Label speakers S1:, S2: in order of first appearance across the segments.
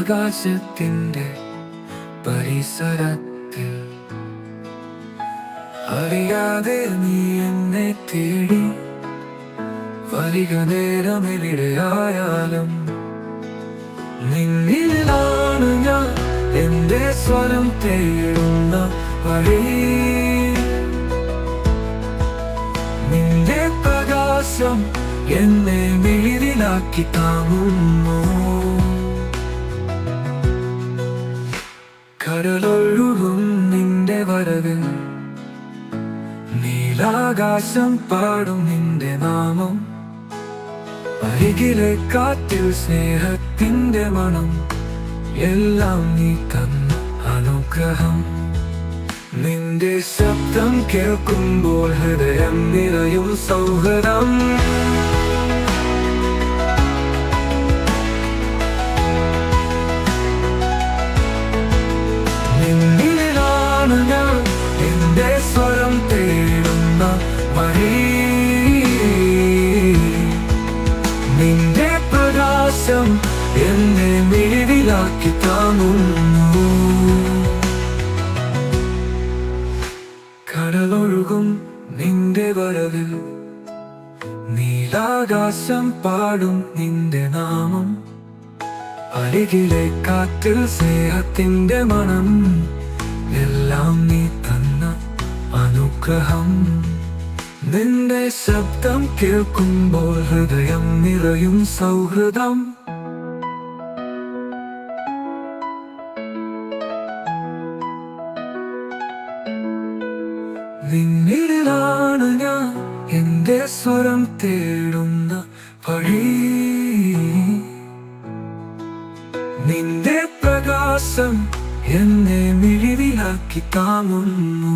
S1: ആകാശത്തിന്റെ പരിസരത്തിൽ അറിയാതെ നീ എന്നെ തേടി വലിയ നേരം എവിടെയായാലും നിന്നിലാണ് ഞാൻ എന്റെ സ്വരം തേടുന്ന വഴി. നിന്റെ പ്രകാശം എന്നെ മിഴിലാക്കി താങ്ങുന്നു. കടലൊഴുകും നിന്റെ വരവിൽ നീലാകാശം പാടും നിന്റെ നാമം. അരികിലെ കാറ്റിൽ സ്നേഹത്തിന്റെ മണം, എല്ലാം നീ തന്ന അനുഗ്രഹം. നിന്റെ ശബ്ദം കേൾക്കുമ്പോൾ ഹൃദയം നിറയും സൗഹൃദം. നിന്നിലാണ് ഞാൻ എന്റെ സ്വരം തേടുന്ന വഴി. നിന്റെ പ്രകാശം എന്നെ മിഴിലാക്കി താങ്ങുന്നു. കടലൊഴുകും നിന്റെ വരവിൽ നീലാകാശം പാടും നിന്റെ നാമം. അരികിലെ കാറ്റിൽ സ്നേഹത്തിന്റെ മണം, എല്ലാം നീ തന്ന അനുഗ്രഹം. നിന്റെ ശബ്ദം കേൾക്കുമ്പോൾ ഹൃദയം നിറയും സൗഹൃദം. നിന്നിലാണ് ഞാൻ എന്റെ സ്വരം തേടുന്ന വഴി. നിന്റെ പ്രകാശം എന്നെ മിഴിലാക്കി താങ്ങുന്നു.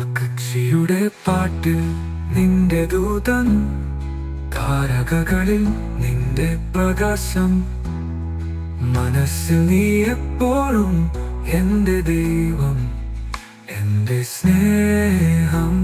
S1: പക്ഷിയുടെ പാട്ടിൽ നിന്റെ ദൂതൻ, താരകകളിൽ നിന്റെ പ്രകാശം. മനസ്സിൽ നീ എപ്പോഴും എന്റെ ദൈവം, എന്റെ സ്നേഹം.